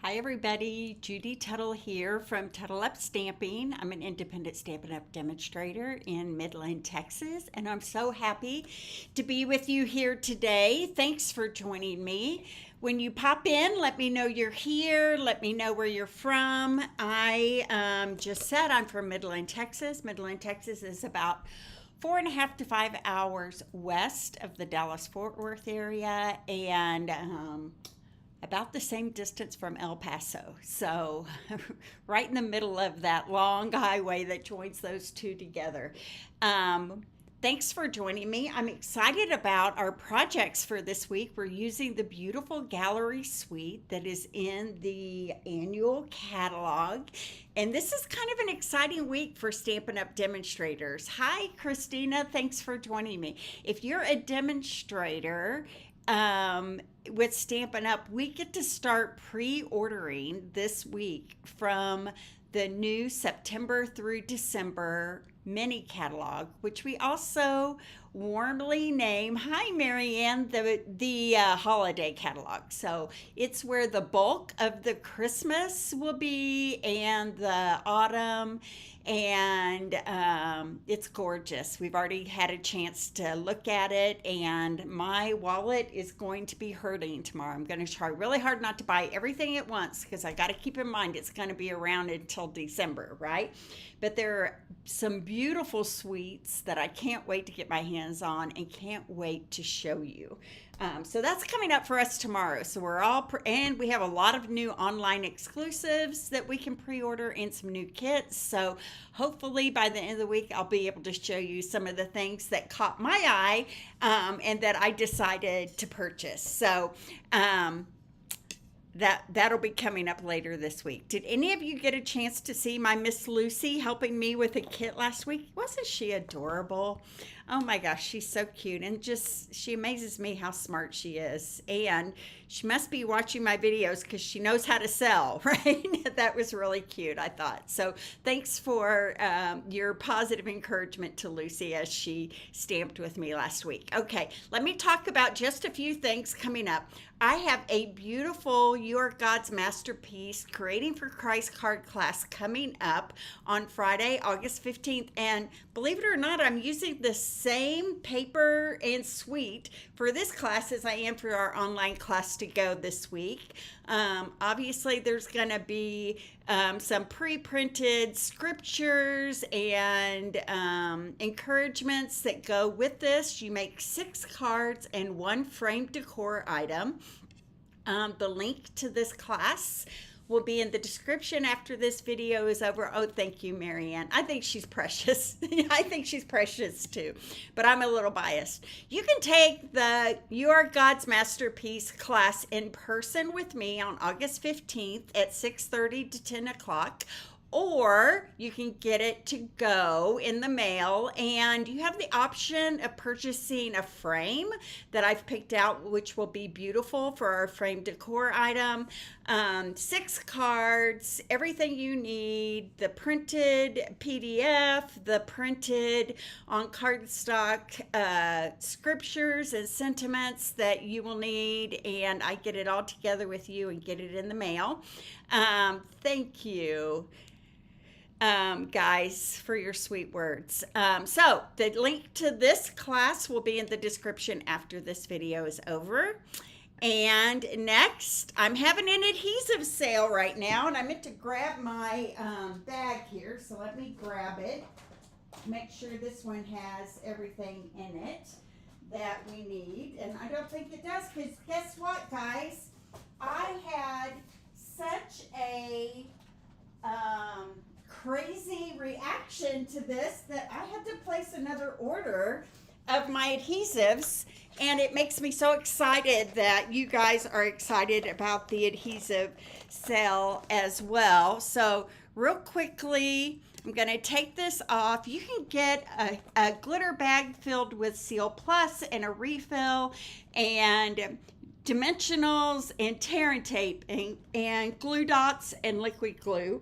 Hi everybody, Judy Tuttle here from Tuttle Up Stamping. I'm an independent Stampin' Up demonstrator in Midland, Texas, and I'm so happy to be with you here today. Thanks for joining me. When you pop in, let me know you're here. Let me know where you're from. I just said I'm from Midland, Texas. Midland, Texas is about 4.5 to 5 hours west of the Dallas-Fort Worth area, and about the same distance from El Paso. So, right in the middle of that long highway that joins those two together. Thanks for joining me. I'm excited about our projects for this week. We're using the beautiful gallery suite that is in the annual catalog. And this is kind of an exciting week for Stampin' Up demonstrators. Hi, Christina. Thanks for joining me. If you're a demonstrator, with Stampin' Up, we get to start pre-ordering this week from the new September through December mini catalog, which we also warmly name, hi Marianne, the holiday catalog. So it's where the bulk of the Christmas will be and the autumn, and it's gorgeous. We've already had a chance to look at it, and my wallet is going to be hurting tomorrow. I'm going to try really hard not to buy everything at once because I got to keep in mind it's going to be around until December, right? But there are some beautiful suites that I can't wait to get my hands on and can't wait to show you. So that's coming up for us tomorrow. So we're all, and we have a lot of new online exclusives that we can pre-order and some new kits. So hopefully by the end of the week, I'll be able to show you some of the things that caught my eye and that I decided to purchase. So, that'll be coming up later this week. Did any of you get a chance to see my Miss Lucy helping me with a kit last week? Wasn't she adorable? Oh my gosh, she's so cute, and just she amazes me how smart she is. And she must be watching my videos because she knows how to sell, right? That was really cute, I thought. So thanks for your positive encouragement to Lucy as she stamped with me last week. Okay, let me talk about just a few things coming up. I have a beautiful You Are God's Masterpiece Creating for Christ card class coming up on Friday, August 15th. And believe it or not, I'm using the same paper and suite for this class as I am for our online class to go this week. Obviously, there's going to be some pre-printed scriptures and encouragements that go with this. You make 6 cards and 1 framed decor item. The link to this class will be in the description after this video is over. Oh, thank you, Marianne. I think she's precious. I think she's precious too, but I'm a little biased. You can take the You Are God's Masterpiece class in person with me on August 15th at 6:30 to 10 o'clock. Or you can get it to go in the mail, and you have the option of purchasing a frame that I've picked out, which will be beautiful for our frame decor item. 6 cards, everything you need, the printed PDF, the printed on cardstock scriptures and sentiments that you will need, and I get it all together with you and get it in the mail. Thank you. Guys, for your sweet words. So the link to this class will be in the description after this video is over. And next, I'm having an adhesive sale right now, and I meant to grab my bag here, so let me grab it. Make sure this one has everything in it that we need, and I don't think it does, because guess what, guys? I had such a crazy reaction to this that I had to place another order of my adhesives, and it makes me so excited that you guys are excited about the adhesive sale as well. So real quickly, I'm going to take this off. You can get a glitter bag filled with Seal Plus and a refill and dimensionals and tear and tape and glue dots and liquid glue.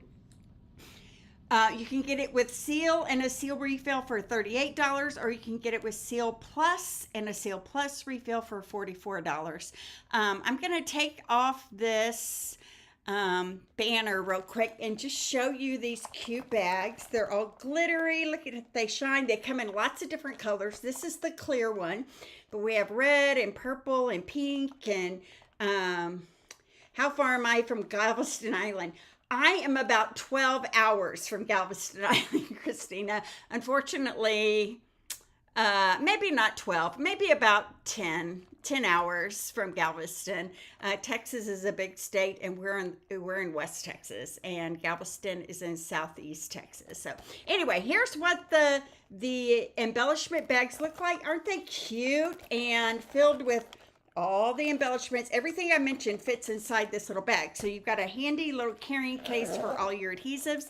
You can get it with Seal and a Seal refill for $38, or you can get it with Seal Plus and a Seal Plus refill for $44. I'm going to take off this banner real quick and just show you these cute bags. They're all glittery. Look at it, they shine. They come in lots of different colors. This is the clear one, but we have red and purple and pink. And how far am I from Galveston Island? I am about 12 hours from Galveston Island, Christina. Unfortunately, maybe not 12, maybe about 10 hours from Galveston. Texas is a big state, and we're in West Texas, and Galveston is in Southeast Texas. So anyway, here's what the embellishment bags look like. Aren't they cute? And filled with all the embellishments. Everything I mentioned fits inside this little bag. So you've got a handy little carrying case for all your adhesives.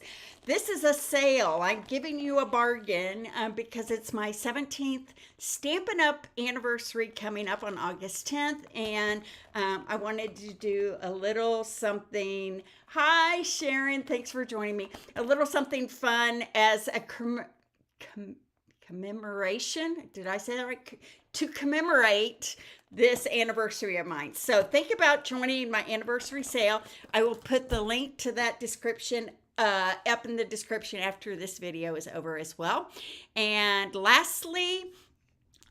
This is a sale. I'm giving you a bargain because it's my 17th Stampin' Up! Anniversary coming up on August 10th. And I wanted to do a little something. Hi, Sharon. Thanks for joining me. A little something fun as a commemoration. Did I say that right? To commemorate this anniversary of mine. So think about joining my anniversary sale. I will put the link to that description up in the description after this video is over as well. And lastly,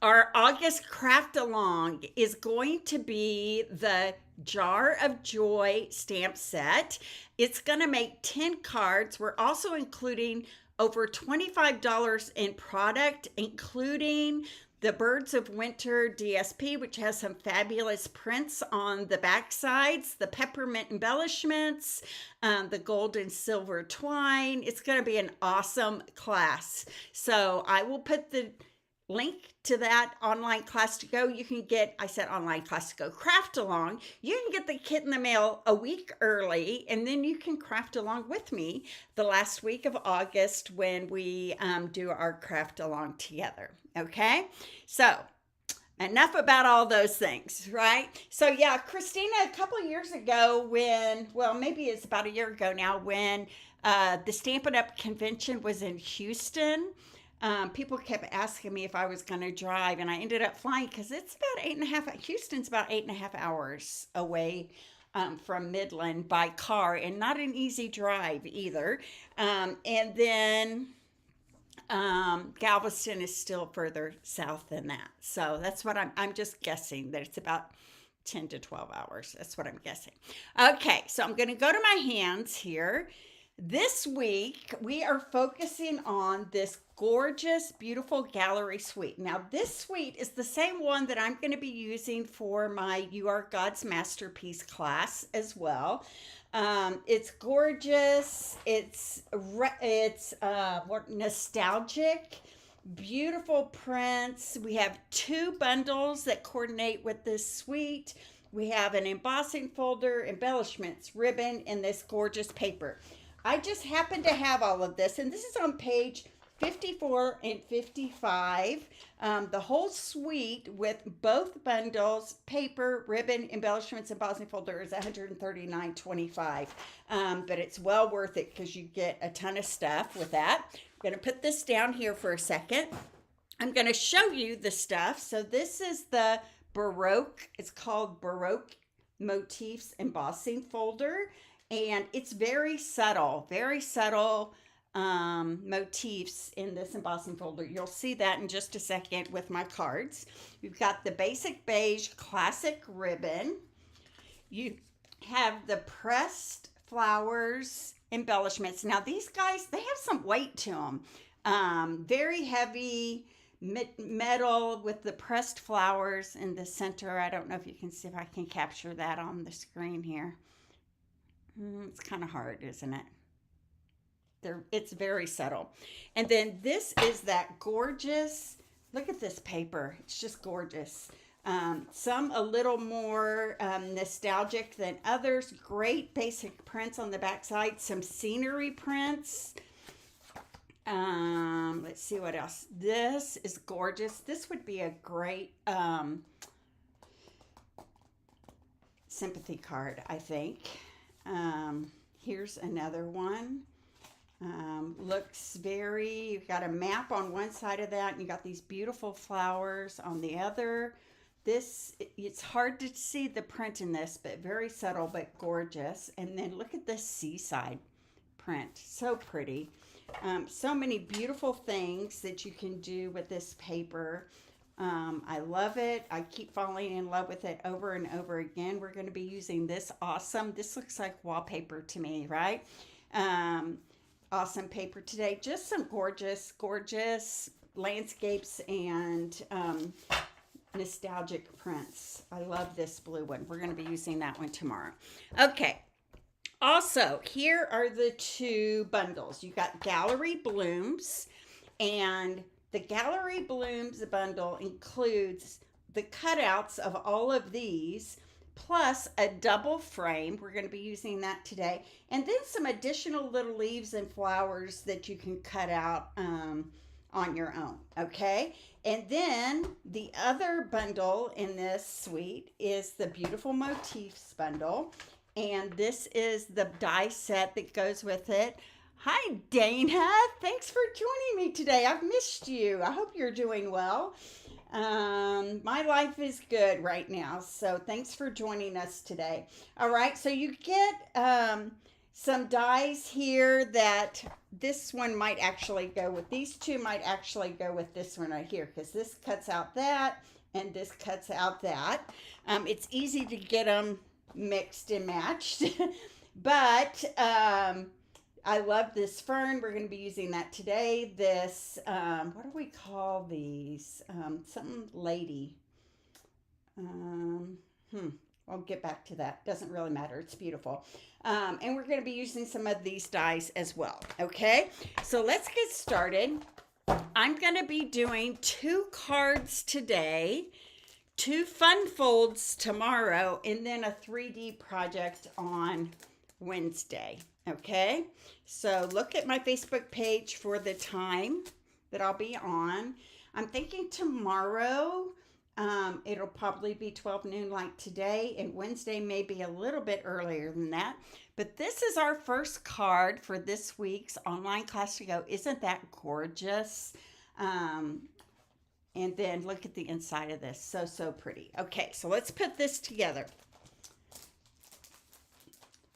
our August craft along is going to be the Jar of Joy stamp set. It's going to make 10 cards. We're also including over $25 in product, including the Birds of Winter DSP, which has some fabulous prints on the back sides, the peppermint embellishments, the gold and silver twine. It's going to be an awesome class. So I will put the link to that online class to go. You can get, I said online class to go, craft along. You can get the kit in the mail a week early, and then you can craft along with me the last week of August when we do our craft along together. Okay, so enough about all those things, right? So yeah, Christina, a couple of years ago when, well, maybe it's about a year ago now, when the Stampin' Up! Convention was in Houston, people kept asking me if I was going to drive, and I ended up flying because it's about 8.5, Houston's about 8.5 hours away from Midland by car, and not an easy drive either. And then Galveston is still further south than that. So that's what I'm just guessing that it's about 10 to 12 hours. That's what I'm guessing. Okay, so I'm going to go to my hands here. This week, we are focusing on this gorgeous, beautiful gallery suite. Now, this suite is the same one that I'm going to be using for my You Are God's Masterpiece class as well. It's gorgeous. It's nostalgic, beautiful prints. We have 2 bundles that coordinate with this suite. We have an embossing folder, embellishments, ribbon, and this gorgeous paper. I just happen to have all of this, and this is on page 54 and 55. The whole suite with both bundles, paper, ribbon, embellishments, embossing folder is $139.25. But it's well worth it because you get a ton of stuff with that. I'm going to put this down here for a second. I'm going to show you the stuff. So this is the Baroque. It's called Baroque Motifs Embossing Folder. And it's very subtle motifs in this embossing folder. You'll see that in just a second with my cards. You've got the basic beige classic ribbon. You have the pressed flowers embellishments. Now these guys, they have some weight to them. Very heavy metal with the pressed flowers in the center. I don't know if you can see if I can capture that on the screen here. It's kind of hard, isn't it? It's very subtle. And then this is that gorgeous, look at this paper. It's just gorgeous. Some a little more nostalgic than others. Great basic prints on the backside. Some scenery prints. Let's see what else. This is gorgeous. This would be a great sympathy card, I think. Here's another one. Looks very, you've got a map on one side of that, and you got these beautiful flowers on the other. It's hard to see the print in this, but very subtle but gorgeous. And then look at this seaside print. So pretty. So many beautiful things that you can do with this paper. I love it. I keep falling in love with it over and over again. We're going to be using this this looks like wallpaper to me, right? Awesome paper today. Just some gorgeous, gorgeous landscapes and nostalgic prints. I love this blue one. We're going to be using that one tomorrow. Okay. Also, here are the two bundles. You got Gallery Blooms, and the Gallery Blooms bundle includes the cutouts of all of these, plus a double frame. We're going to be using that today. And then some additional little leaves and flowers that you can cut out on your own, okay? And then the other bundle in this suite is the Beautiful Motifs bundle. And this is the die set that goes with it. Hi, Dana. Thanks for joining me today. I've missed you. I hope you're doing well. My life is good right now, so thanks for joining us today. All right, so you get some dies here that this one might actually go with. These two might actually go with this one right here, because this cuts out that and this cuts out that. It's easy to get them mixed and matched, but I love this fern. We're going to be using that today. This, what do we call these? Something lady. I'll get back to that. Doesn't really matter. It's beautiful. And we're going to be using some of these dies as well. Okay, so let's get started. I'm going to be doing 2 cards today, 2 fun folds tomorrow, and then a 3D project on Wednesday. Okay, so look at my Facebook page for the time that I'll be on. I'm thinking tomorrow it'll probably be 12 noon like today, and Wednesday may be a little bit earlier than that. But this is our first card for this week's online class to go. Isn't that gorgeous? And then look at the inside of this. So, so pretty. Okay, so let's put this together.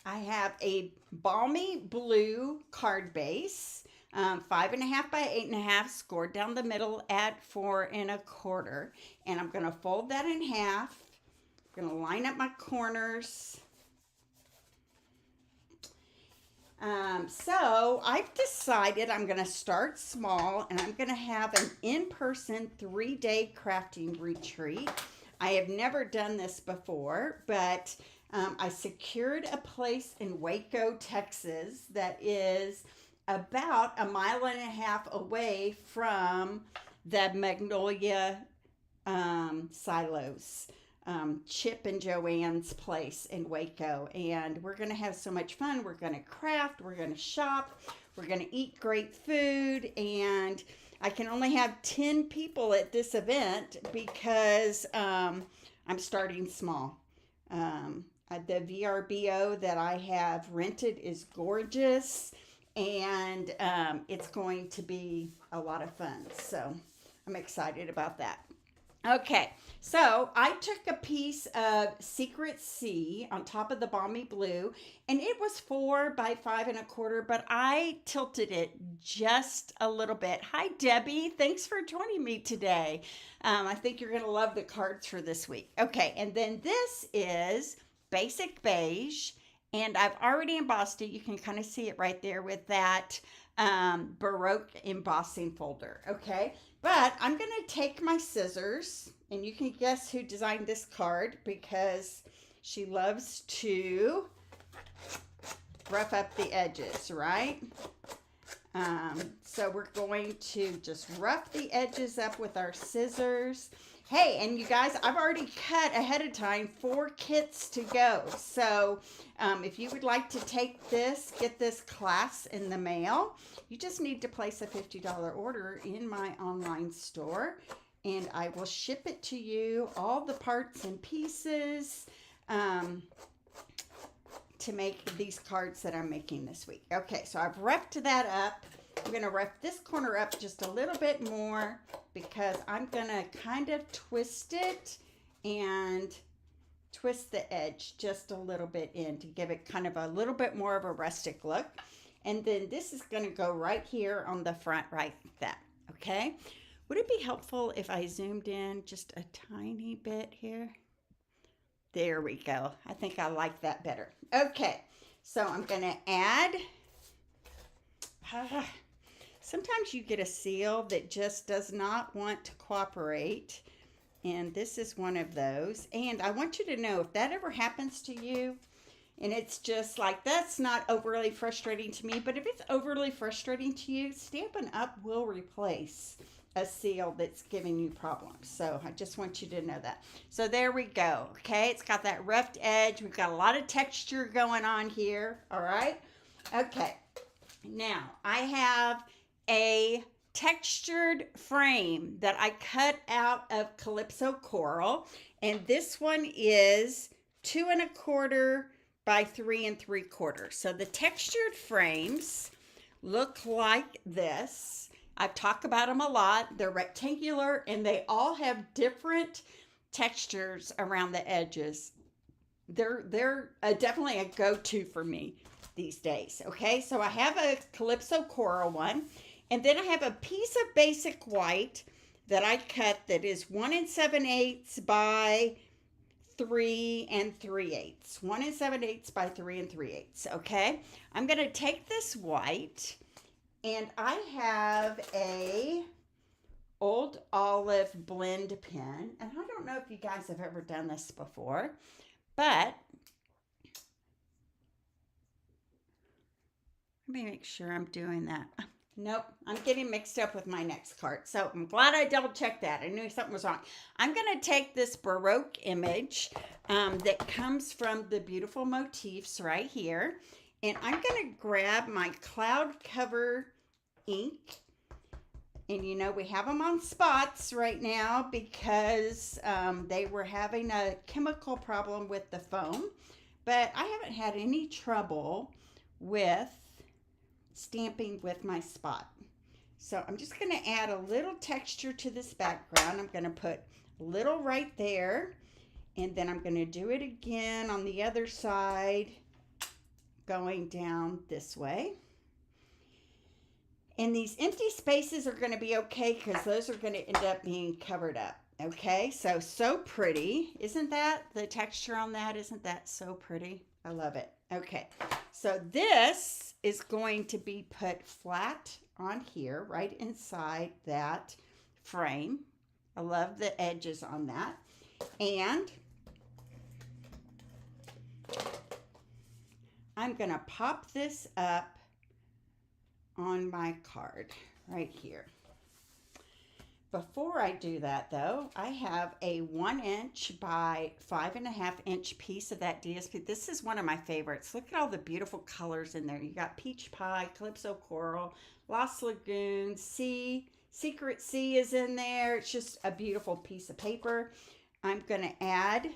I have a balmy blue card base, 5.5 by 8.5, scored down the middle at 4 1/4. And I'm going to fold that in half. I'm going to line up my corners. So I've decided I'm going to start small, and I'm going to have an in-person 3-day crafting retreat. I have never done this before, but I secured a place in Waco, Texas that is about 1.5 miles away from the Magnolia Silos, Chip and Joanne's place in Waco. And we're going to have so much fun. We're going to craft, we're going to shop, we're going to eat great food, and I can only have 10 people at this event because I'm starting small. The VRBO that I have rented is gorgeous, and it's going to be a lot of fun. So I'm excited about that. Okay, so I took a piece of Secret Sea on top of the balmy blue, and it was 4 by 5 1/4, but I tilted it just a little bit. Hi, Debbie. Thanks for joining me today. I think you're going to love the cards for this week. Okay, and then this is Basic Beige, and I've already embossed it. You can kind of see it right there with that Baroque embossing folder. Okay, but I'm going to take my scissors, and you can guess who designed this card because she loves to rough up the edges, right? So we're going to just rough the edges up with our scissors. Hey, and you guys, I've already cut ahead of time 4 kits to go. So if you would like to take this, get this class in the mail, you just need to place a $50 order in my online store, and I will ship it to you, all the parts and pieces, to make these cards that I'm making this week. Okay, so I've roughed that up. I'm going to rough this corner up just a little bit more because I'm going to kind of twist it and twist the edge just a little bit in to give it kind of a little bit more of a rustic look. And then this is going to go right here on the front like that. Okay. Would it be helpful if I zoomed in just a tiny bit here? There we go. I think I like that better. Okay. So I'm going to add, sometimes you get a seal that just does not want to cooperate. And this is one of those. And I want you to know, if that ever happens to you, and it's just like, that's not overly frustrating to me, but if it's overly frustrating to you, Stampin' Up! Will replace a seal that's giving you problems. So I just want you to know that. So there we go. Okay, it's got that roughed edge. We've got a lot of texture going on here. All right. Okay. Now I have a textured frame that I cut out of Calypso Coral, and this one is 2 1/4 by 3 3/4. So the textured frames look like this. I've talked about them a lot. They're rectangular and they all have different textures around the edges. They're definitely a go-to for me these days. Okay, so I have a Calypso Coral one, and then I have a piece of basic white that I cut that is 1 7/8 by 3 3/8. 1 7/8 by 3 3/8. Okay, I'm going to take this white, and I have a old olive blend pen, and I don't know if you guys have ever done this before, but let me make sure I'm doing that. Nope, I'm getting mixed up with my next card. So I'm glad I double checked that. I knew something was wrong. I'm going to take this Baroque image that comes from the beautiful motifs right here. And I'm going to grab my cloud cover ink. And you know, we have them on spots right now because they were having a chemical problem with the foam. But I haven't had any trouble with stamping with my spot. So I'm just going to add a little texture to this background. I'm going to put a little right there, and then I'm going to do it again on the other side going down this way. And these empty spaces are going to be okay because those are going to end up being covered up. Okay, so pretty. Isn't that the texture on that? Isn't that so pretty? I love it. Okay, so this is going to be put flat on here, right inside that frame. I love the edges on that. And I'm going to pop this up on my card right here. Before I do that though, I have a 1 inch by 5.5 inch piece of that DSP. This is one of my favorites. Look at all the beautiful colors in there. You got Peach Pie, Calypso Coral, Lost Lagoon, Sea, Secret Sea is in there. It's just a beautiful piece of paper. I'm going to add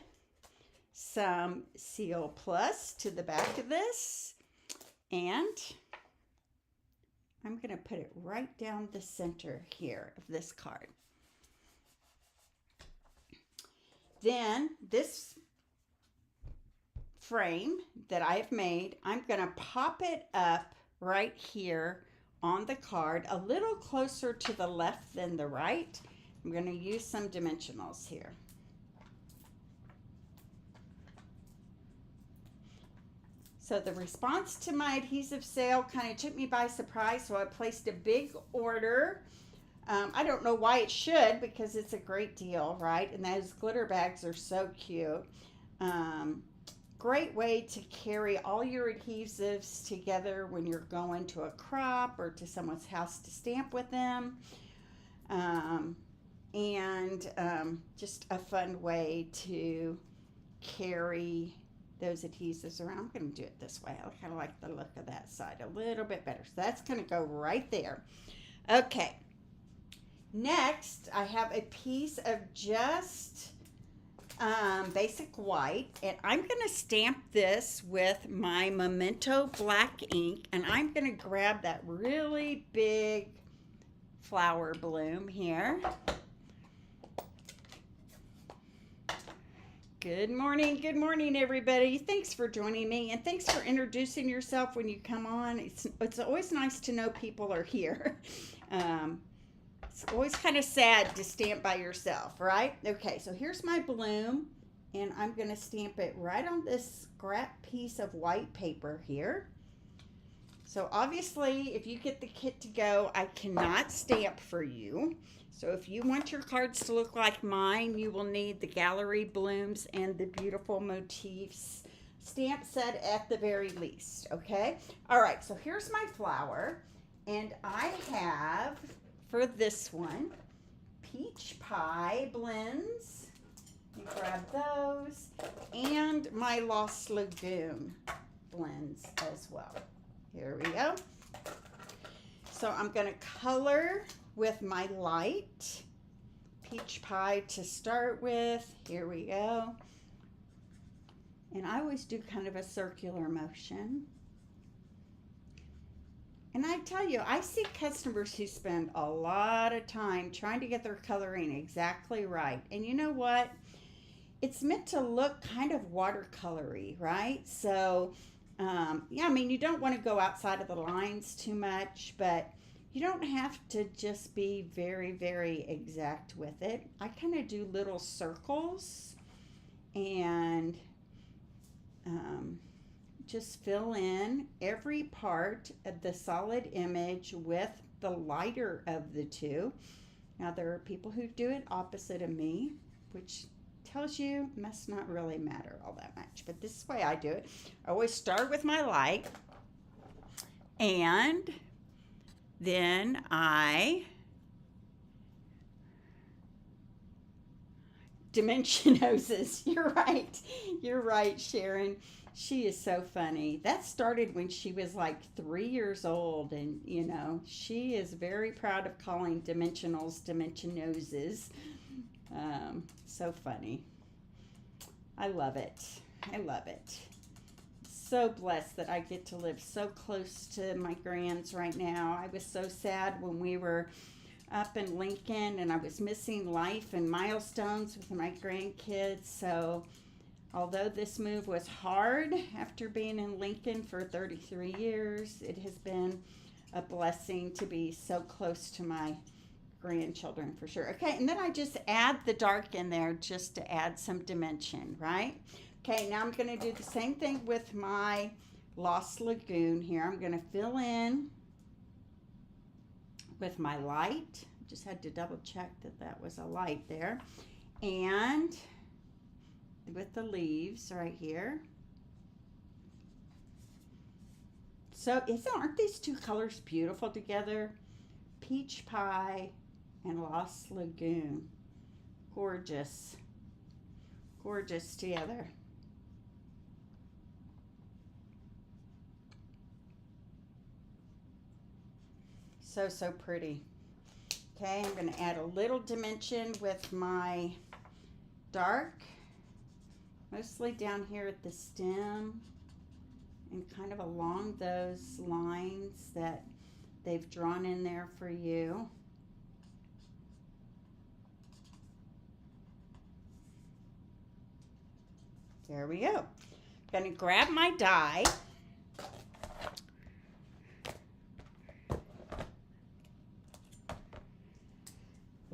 some Seal Plus to the back of this, and I'm going to put it right down the center here of this card. Then this frame that I've made, I'm going to pop it up right here on the card, a little closer to the left than the right. I'm going to use some dimensionals here. So the response to my adhesive sale kind of took me by surprise, so I placed a big order. I don't know why it should, because it's a great deal, right? And those glitter bags are so cute. Great way to carry all your adhesives together when you're going to a crop or to someone's house to stamp with them. Just a fun way to carry those adhesives around. I'm going to do it this way. I kind of like the look of that side a little bit better. So that's going to go right there. Okay. Next, I have a piece of just basic white, and I'm going to stamp this with my Memento black ink, and I'm going to grab that really big flower bloom here. Good morning, everybody. Thanks for joining me, and thanks for introducing yourself when you come on. It's always nice to know people are here. It's always kind of sad to stamp by yourself, right? Okay, so here's my bloom, and I'm going to stamp it right on this scrap piece of white paper here. So obviously, if you get the kit to go, I cannot stamp for you. So if you want your cards to look like mine, you will need the gallery blooms and the beautiful motifs stamp set at the very least, okay? All right, so here's my flower, and I have, for this one, peach pie blends. You grab those, and my Lost Lagoon blends as well. Here we go. So I'm going to color with my light peach pie to start with. Here we go. And I always do kind of a circular motion. And I tell you, I see customers who spend a lot of time trying to get their coloring exactly right. And you know what? It's meant to look kind of watercolory, right? So, yeah, I mean, you don't want to go outside of the lines too much, but you don't have to just be very, very exact with it. I kind of do little circles and just fill in every part of the solid image with the lighter of the two. Now, there are people who do it opposite of me, which tells you must not really matter all that much. But this is the way I do it. I always start with my light, and then I dimension noses. You're right, Sharon. She is so funny. That started when she was like 3 years old, and you know, she is very proud of calling dimensionals dimension noses. So funny. I love it. So blessed that I get to live so close to my grands right now. I was so sad when we were up in Lincoln and I was missing life and milestones with my grandkids. So although this move was hard after being in Lincoln for 33 years, it has been a blessing to be so close to my grandchildren for sure. Okay, and then I just add the dark in there just to add some dimension, right? Okay, now I'm going to do the same thing with my Lost Lagoon here. I'm going to fill in with my light. Just had to double check that that was a light there. And with the leaves right here. So aren't these two colors beautiful together? Peach pie and Lost Lagoon. Gorgeous. Gorgeous together. So pretty. Okay, I'm going to add a little dimension with my dark, mostly down here at the stem and kind of along those lines that they've drawn in there for you. There we go. I'm going to grab my die.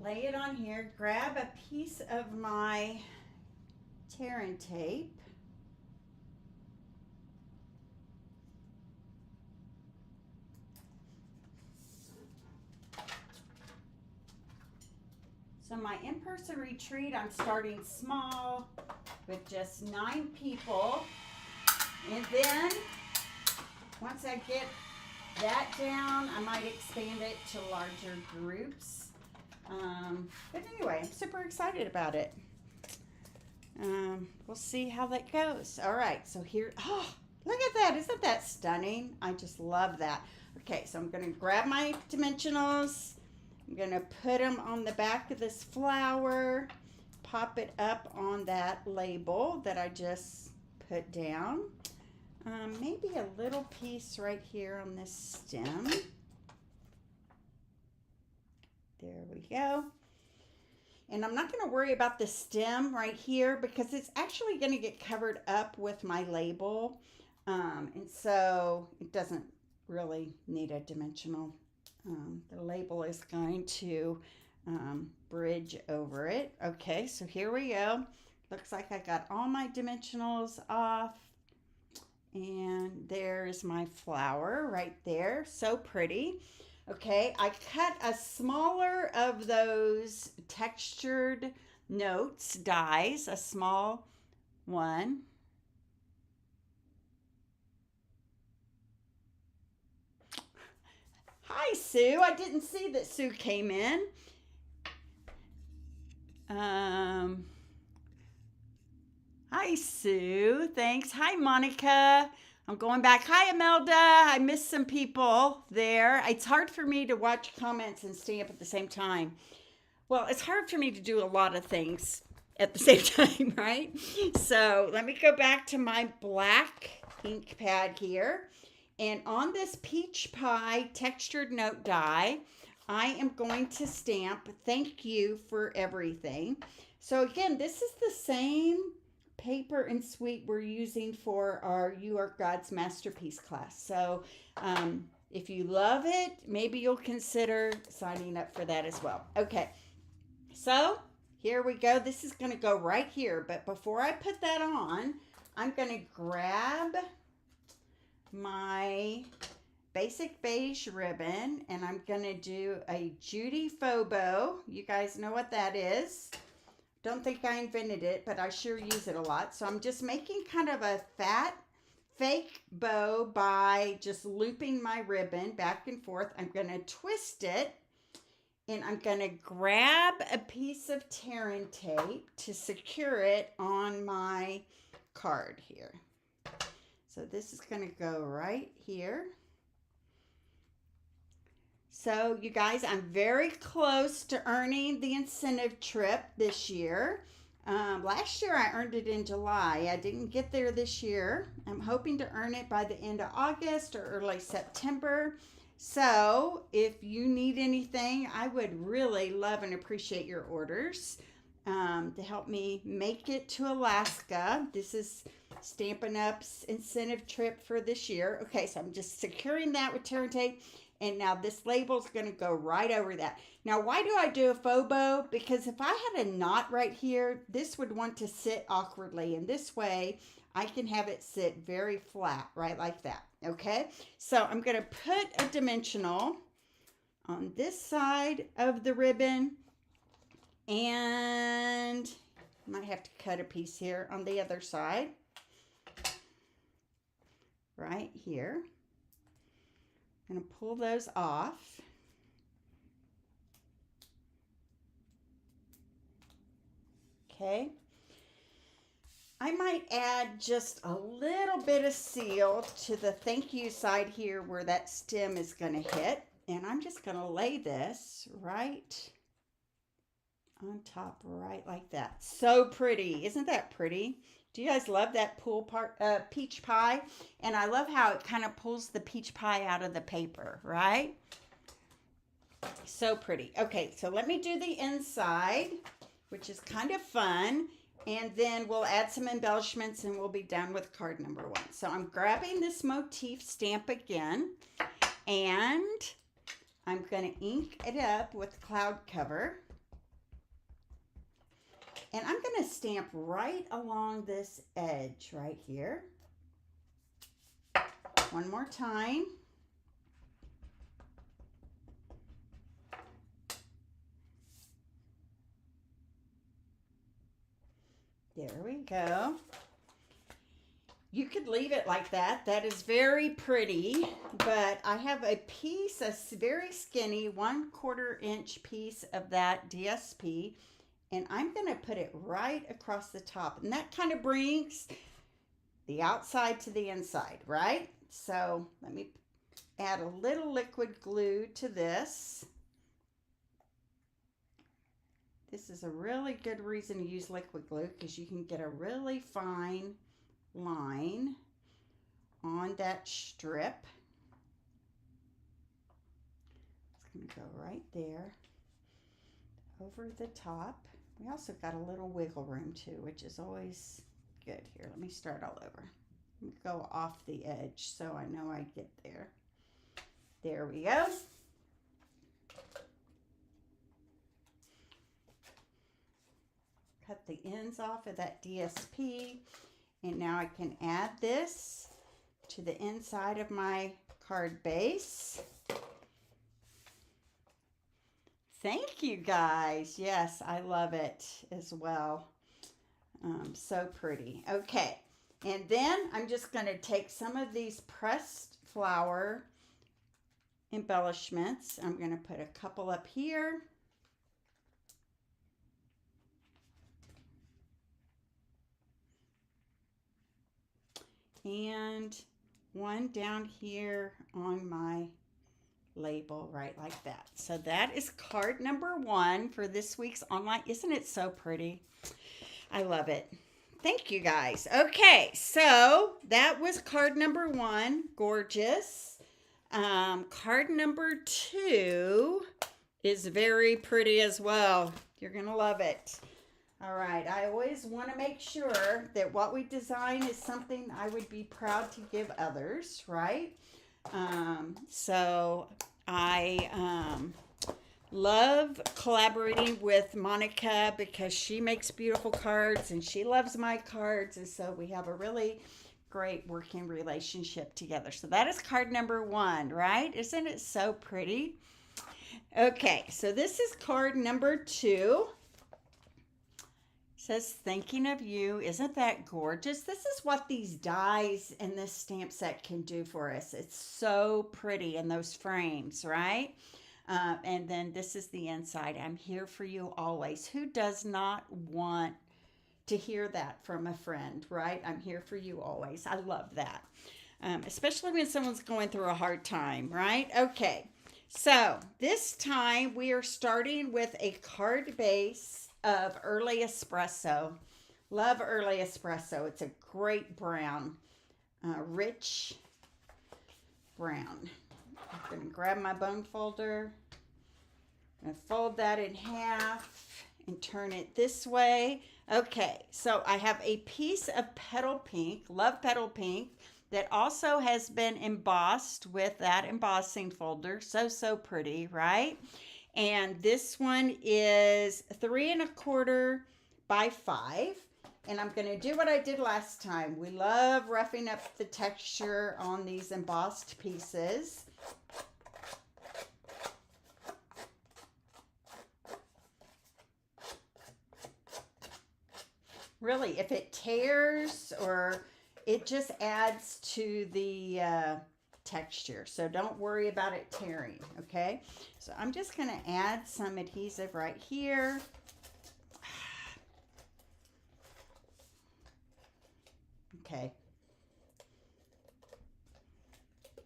Lay it on here. Grab a piece of my tear and tape. So my in-person retreat, I'm starting small with just 9 people. And then once I get that down, I might expand it to larger groups. But anyway, I'm super excited about it. We'll see how that goes. All right, so here, oh, look at that. Isn't that stunning? I just love that. Okay, so I'm going to grab my dimensionals. I'm going to put them on the back of this flower, pop it up on that label that I just put down. Maybe a little piece right here on this stem. There we go. And I'm not going to worry about the stem right here because it's actually going to get covered up with my label. And so it doesn't really need a dimensional. The label is going to bridge over it. Okay, so here we go. Looks like I got all my dimensionals off. And there's my flower right there. So pretty. Okay, I cut a smaller of those textured notes dies, a small one. Hi, Sue. I didn't see that Sue came in. Hi, Sue. Thanks. Hi, Monica. I'm going back. Hi, Imelda. I missed some people there. It's hard for me to watch comments and stamp at the same time. Well, it's hard for me to do a lot of things at the same time, right? So let me go back to my black ink pad here. And on this peach pie textured note die, I am going to stamp "Thank you for everything." So again, this is the same paper and suite we're using for our You Are God's Masterpiece class. So if you love it, maybe you'll consider signing up for that as well. Okay, so here we go. This is going to go right here. But before I put that on, I'm going to grab my basic beige ribbon and I'm going to do a Judy faux bow. You guys know what that is. Don't think I invented it, but I sure use it a lot. So I'm just making kind of a fat fake bow by just looping my ribbon back and forth. I'm going to twist it and I'm going to grab a piece of tearing tape to secure it on my card here. So this is going to go right here. So you guys, I'm very close to earning the incentive trip this year. Last year I earned it in July. I didn't get there this year. I'm hoping to earn it by the end of August or early September. So if you need anything, I would really love and appreciate your orders to help me make it to Alaska. This is Stampin' Up's incentive trip for this year. Okay, so I'm just securing that with tearing tape. And now this label is going to go right over that. Now, why do I do a faux bow? Because if I had a knot right here, this would want to sit awkwardly. And this way, I can have it sit very flat, right like that. Okay? So I'm going to put a dimensional on this side of the ribbon. And I might have to cut a piece here on the other side. Right here. I'm going to pull those off. Okay. I might add just a little bit of seal to the thank you side here where that stem is going to hit. And I'm just going to lay this right on top, right like that. So pretty. Isn't that pretty? Do you guys love that peach pie? And I love how it kind of pulls the peach pie out of the paper, right? So pretty. Okay, so let me do the inside, which is kind of fun. And then we'll add some embellishments and we'll be done with card number 1. So I'm grabbing this motif stamp again. And I'm going to ink it up with cloud cover. And I'm going to stamp right along this edge right here. One more time. There we go. You could leave it like that. That is very pretty, but I have a piece, a very skinny 1/4 inch piece of that DSP. And I'm going to put it right across the top. And that kind of brings the outside to the inside, right? So let me add a little liquid glue to this. This is a really good reason to use liquid glue because you can get a really fine line on that strip. It's going to go right there over the top. We also got a little wiggle room too, which is always good. Here, let me start all over. Let me go off the edge so I know I get there. There we go. Cut the ends off of that DSP, and now I can add this to the inside of my card base. Thank you guys. Yes, I love it as well. So pretty. Okay, and then I'm just going to take some of these pressed flower embellishments. I'm going to put a couple up here. And one down here on my label, right like that. So that is card number 1 for this week's online. Isn't it so pretty? I love it. Thank you guys. Okay, so that was card number 1. Gorgeous. Card number 2 is very pretty as well. You're going to love it. All right, I always want to make sure that what we design is something I would be proud to give others, right? So I love collaborating with Monica because she makes beautiful cards and she loves my cards. And so we have a really great working relationship together. So that is card number 1, right? Isn't it so pretty? Okay, so this is card number 2. Says, thinking of you. Isn't that gorgeous? This is what these dies in this stamp set can do for us. It's so pretty in those frames, right? And then this is the inside. I'm here for you always. Who does not want to hear that from a friend, right? I'm here for you always. I love that. Especially when someone's going through a hard time, right? Okay, so this time we are starting with a card base of Early Espresso. Love Early Espresso. It's a great brown, rich brown. I'm going to grab my bone folder. I'm going to fold that in half and turn it this way. Okay, so I have a piece of petal pink, love petal pink, that also has been embossed with that embossing folder. So pretty, right? And this one is 3 1/4 by 5. And I'm going to do what I did last time. We love roughing up the texture on these embossed pieces. Really, if it tears or it just adds to the texture. So don't worry about it tearing, okay? So I'm just going to add some adhesive right here. Okay.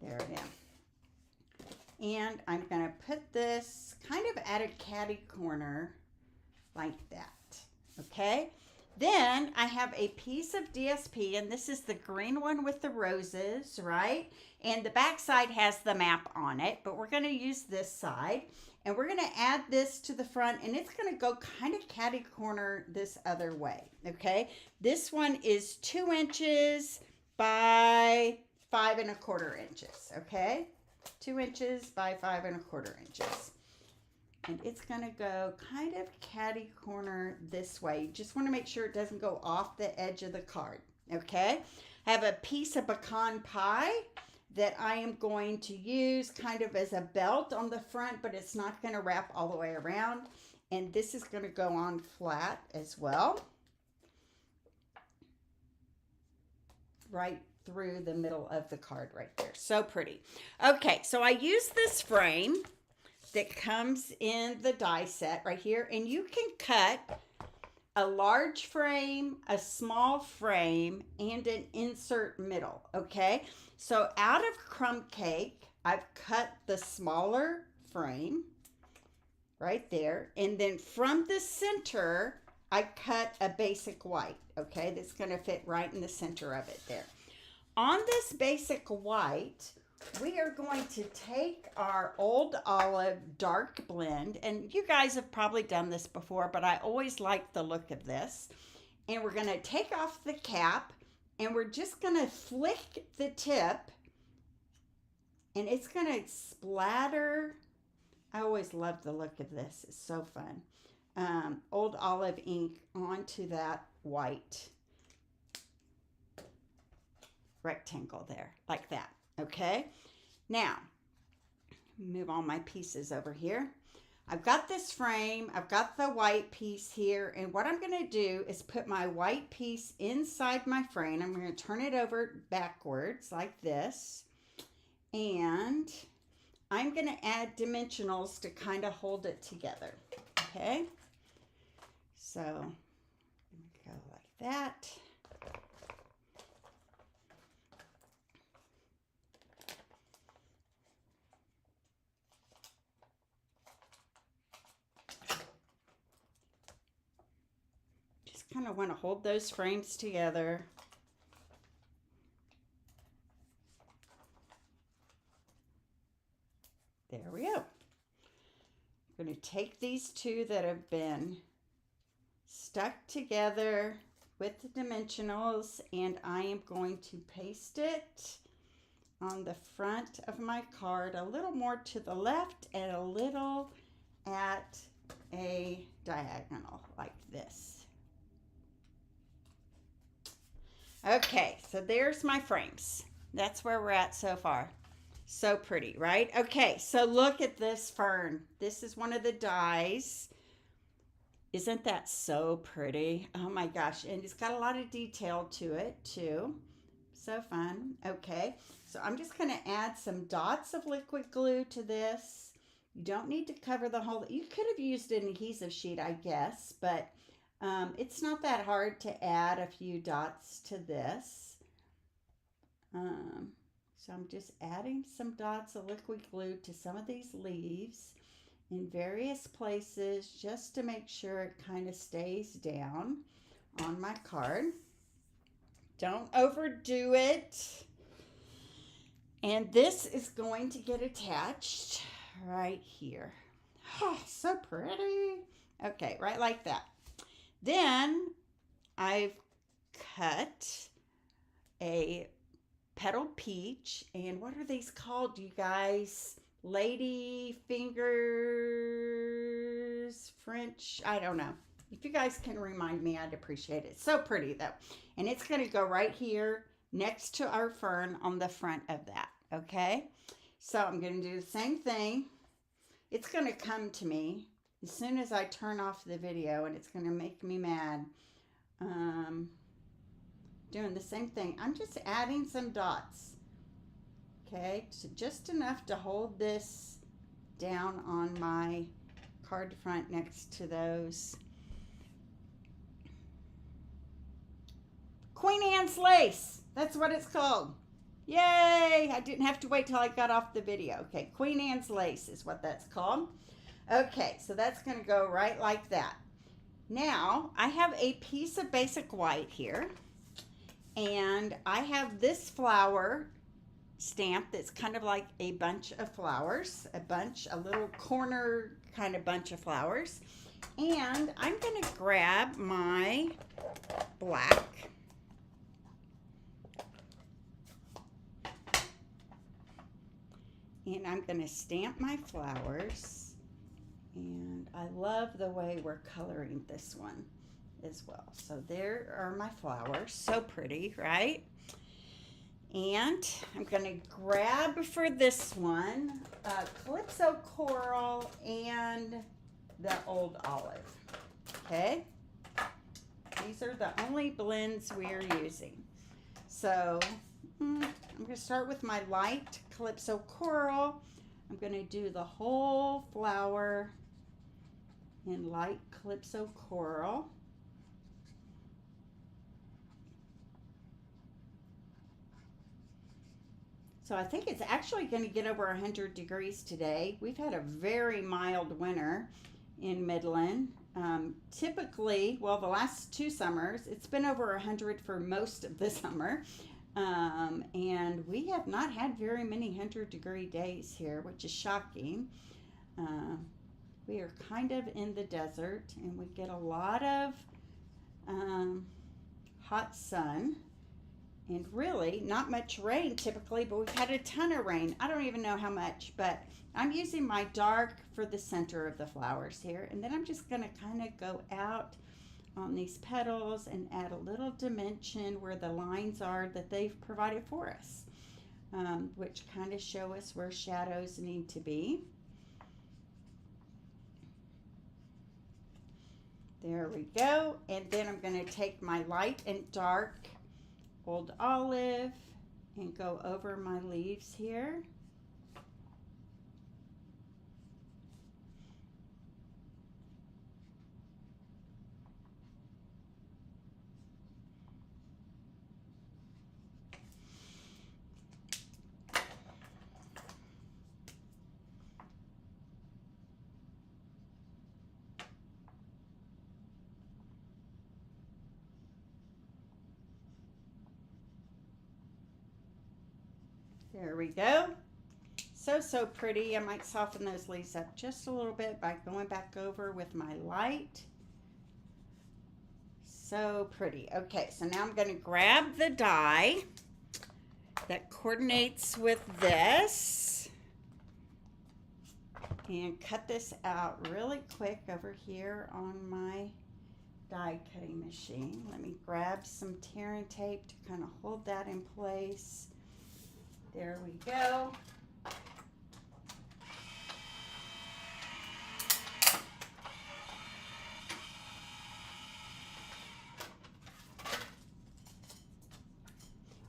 There I am. And I'm going to put this kind of at a catty corner like that, okay? Then I have a piece of DSP, and this is the green one with the roses, right? And the back side has the map on it, but we're going to use this side. And we're going to add this to the front, and it's going to go kind of catty corner this other way, okay? This one is 2 inches by 5 1/4 inches, okay? 2 inches by 5 1/4 inches. And it's going to go kind of catty corner this way. You just want to make sure it doesn't go off the edge of the card, okay? I have a piece of pecan pie that I am going to use kind of as a belt on the front, but it's not going to wrap all the way around. And this is going to go on flat as well, right through the middle of the card right there. So pretty. Okay, so I use this frame that comes in the die set right here, and you can cut a large frame, a small frame, and an insert middle, okay? So out of crumb cake, I've cut the smaller frame right there, and then from the center, I cut a basic white, okay? That's gonna fit right in the center of it there. On this basic white, we are going to take our Old Olive dark blend, and you guys have probably done this before, but I always like the look of this. And we're going to take off the cap, and we're just going to flick the tip, and it's going to splatter. I always love the look of this. It's so fun. Old Olive ink onto that white rectangle there, like that. Okay, now move all my pieces over here. I've got this frame, I've got the white piece here, and what I'm going to do is put my white piece inside my frame. I'm going to turn it over backwards like this, and I'm going to add dimensionals to kind of hold it together. Okay, so go like that. Kind of want to hold those frames together. There we go. I'm going to take these two that have been stuck together with the dimensionals, and I am going to paste it on the front of my card, a little more to the left and a little at a diagonal like this. Okay, so there's my frames. That's where we're at so far. So pretty, right? Okay, so look at this fern. This is one of the dies. Isn't that so pretty? Oh my gosh, and it's got a lot of detail to it too. So fun. Okay, so I'm just going to add some dots of liquid glue to this. You don't need to cover the whole. You could have used an adhesive sheet, I guess, but it's not that hard to add a few dots to this. So I'm just adding some dots of liquid glue to some of these leaves in various places just to make sure it kind of stays down on my card. Don't overdo it. And this is going to get attached right here. Oh, so pretty. Okay, right like that. Then I've cut a petaled peach, and what are these called, you guys? Lady fingers, French, I don't know. If you guys can remind me, I'd appreciate it. So pretty though. And it's going to go right here next to our fern on the front of that. Okay, so I'm going to do the same thing. It's going to come to me as soon as I turn off the video, and it's going to make me mad. Doing the same thing. I'm just adding some dots. Okay, so just enough to hold this down on my card front next to those. Queen Anne's lace. That's what it's called. Yay! I didn't have to wait till I got off the video. Okay, Queen Anne's lace is what that's called. Okay, so that's going to go right like that. Now, I have a piece of basic white here, and I have this flower stamp that's kind of like a bunch of flowers, a little corner kind of bunch of flowers. And I'm going to grab my black. And I'm going to stamp my flowers. And I love the way we're coloring this one as well. So there are my flowers. So pretty, right? And I'm going to grab for this one Calypso Coral and the Old Olive. Okay? These are the only blends we are using. So I'm going to start with my light Calypso Coral. I'm going to do the whole flower in light Calypso Coral. So I think it's actually going to get over 100 degrees today. We've had a very mild winter in Midland. Typically, well, the last 2 summers, it's been over 100 for most of the summer. And we have not had very many 100-degree days here, which is shocking. Uh, we are kind of in the desert, and we get a lot of um, hot sun. And really, not much rain typically, but we've had a ton of rain. I don't even know how much, but I'm using my dark for the center of the flowers here. And then I'm just going to kind of go out on these petals and add a little dimension where the lines are that they've provided for us, which kind of show us where shadows need to be. There we go. And then I'm going to take my light and dark Old Olive and go over my leaves here. There we go. So pretty. I might soften those leaves up just a little bit by going back over with my light. So pretty. Okay, so now I'm going to grab the die that coordinates with this and cut this out really quick over here on my die cutting machine. Let me grab some tear and tape to kind of hold that in place. There we go.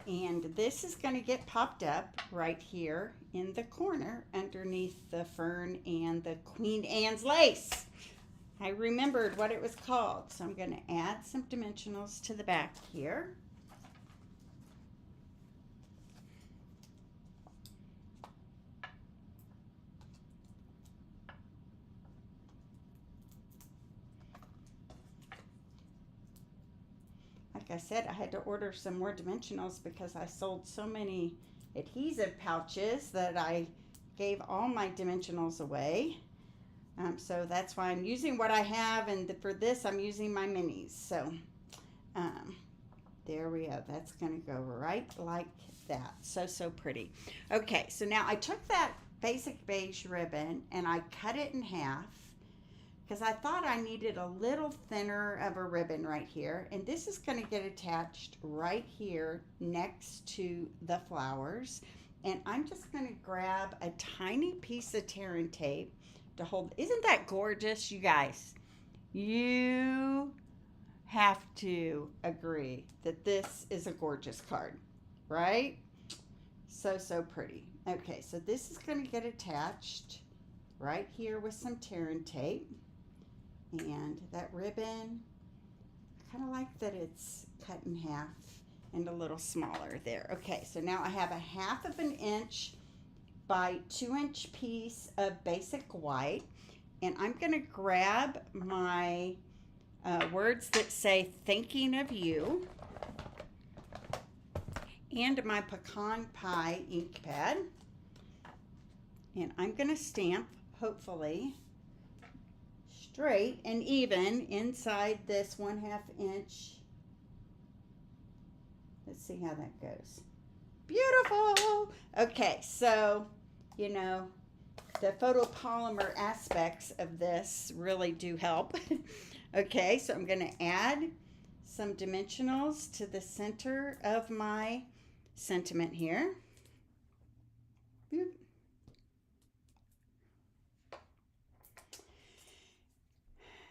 And this is going to get popped up right here in the corner underneath the fern and the Queen Anne's lace. I remembered what it was called, so I'm going to add some dimensionals to the back here. Like I said, I had to order some more dimensionals because I sold so many adhesive pouches that I gave all my dimensionals away. So that's why I'm using what I have, and for this I'm using my minis. So there we go. That's going to go right like that. So pretty. Okay, so now I took that basic beige ribbon and I cut it in half because I thought I needed a little thinner of a ribbon right here. And this is going to get attached right here next to the flowers. And I'm just going to grab a tiny piece of tear and tape to hold. Isn't that gorgeous, you guys? You have to agree that this is a gorgeous card, right? So pretty. Okay, so this is going to get attached right here with some tear and tape. And that ribbon, I kind of like that it's cut in half and a little smaller there. Okay, so now I have a 1/2 inch by 2-inch piece of basic white, and I'm going to grab my words that say thinking of you and my pecan pie ink pad, and I'm going to stamp, hopefully, straight and even inside this 1/2 inch. Let's see how that goes. Beautiful. Okay, so you know the photopolymer aspects of this really do help. Okay, so I'm going to add some dimensionals to the center of my sentiment here. Boop.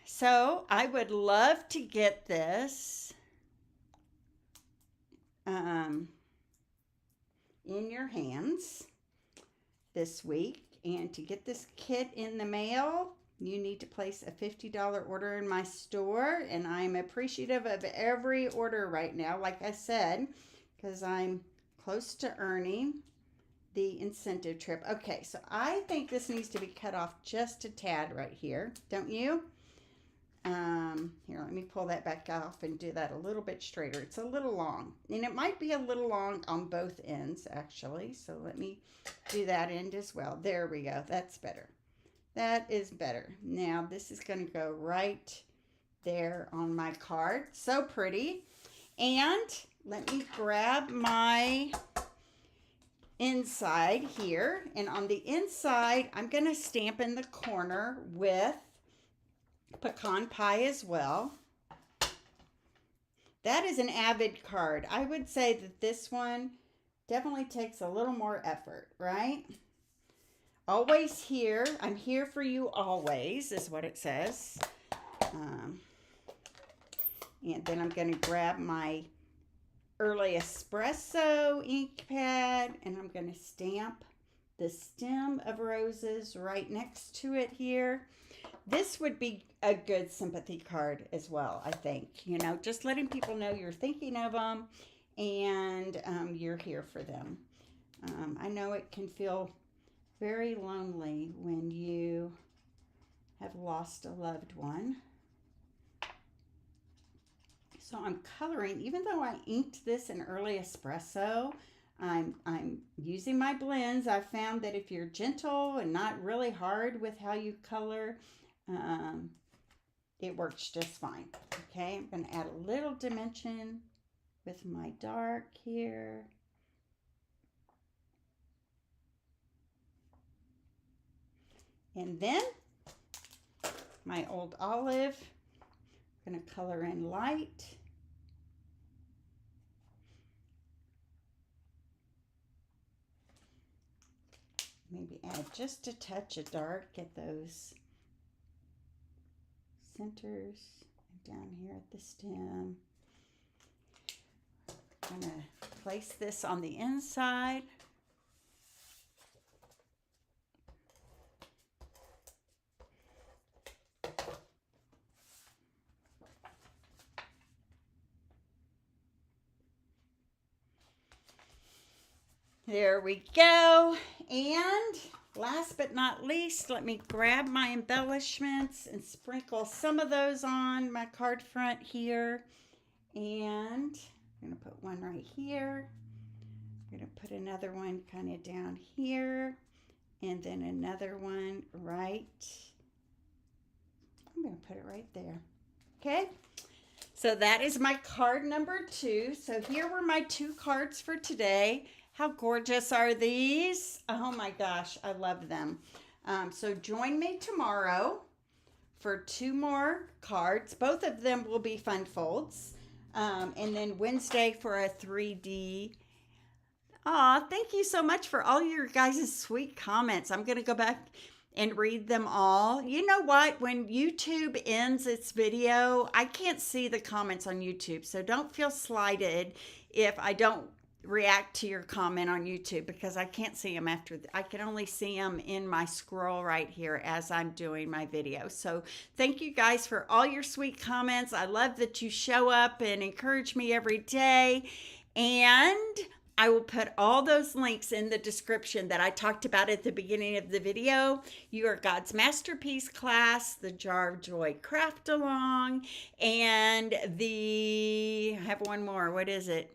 So I would love to get this in your hands this week. And to get this kit in the mail, you need to place a $50 order in my store. And I'm appreciative of every order right now, like I said, because I'm close to earning the incentive trip. Okay, so I think this needs to be cut off just a tad right here, don't you? Here, let me pull that back off and do that a little bit straighter. It's a little long, and it might be a little long on both ends, actually. So let me do that end as well. There we go. That's better. That is better. Now, this is going to go right there on my card. So pretty. And let me grab my inside here. And on the inside, I'm going to stamp in the corner with pecan pie as well. That is an Avid card. I would say that this one definitely takes a little more effort, right? Always here. I'm here for you always is what it says. And then I'm going to grab my Early Espresso ink pad, and I'm going to stamp the stem of roses right next to it here. This would be a good sympathy card as well, I think. You know, just letting people know you're thinking of them and you're here for them. I know it can feel very lonely when you have lost a loved one. So I'm coloring, even though I inked this in Early Espresso, I'm using my blends. I found that if you're gentle and not really hard with how you color, it works just fine. Okay, I'm going to add a little dimension with my dark here. And then my Old Olive, I'm going to color in light. Maybe add just a touch of dark at those centers down here at the stem. I'm going to place this on the inside. There we go. And last but not least, let me grab my embellishments and sprinkle some of those on my card front here. And I'm going to put one right here. I'm going to put another one kind of down here. And then another one right. I'm going to put it right there. Okay. So that is my card number 2. So here were my 2 cards for today. How gorgeous are these? Oh my gosh, I love them. So join me tomorrow for 2 more cards. Both of them will be fun folds. And then Wednesday for a 3D. Aw, thank you so much for all your guys' sweet comments. I'm going to go back and read them all. You know what? When YouTube ends its video, I can't see the comments on YouTube. So don't feel slighted if I don't react to your comment on YouTube, because I can't see them after. I can only see them in my scroll right here as I'm doing my video. So thank you guys for all your sweet comments. I love that you show up and encourage me every day. And I will put all those links in the description that I talked about at the beginning of the video. You Are God's Masterpiece class, the Jar of Joy craft along, and I have one more. What is it?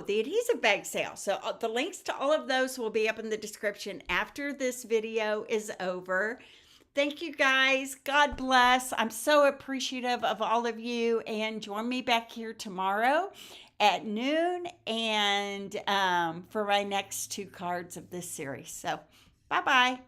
The adhesive bag sale. So the links to all of those will be up in the description after this video is over. Thank you guys. God bless. I'm so appreciative of all of you, and join me back here tomorrow at noon and for my next 2 cards of this series. So bye-bye.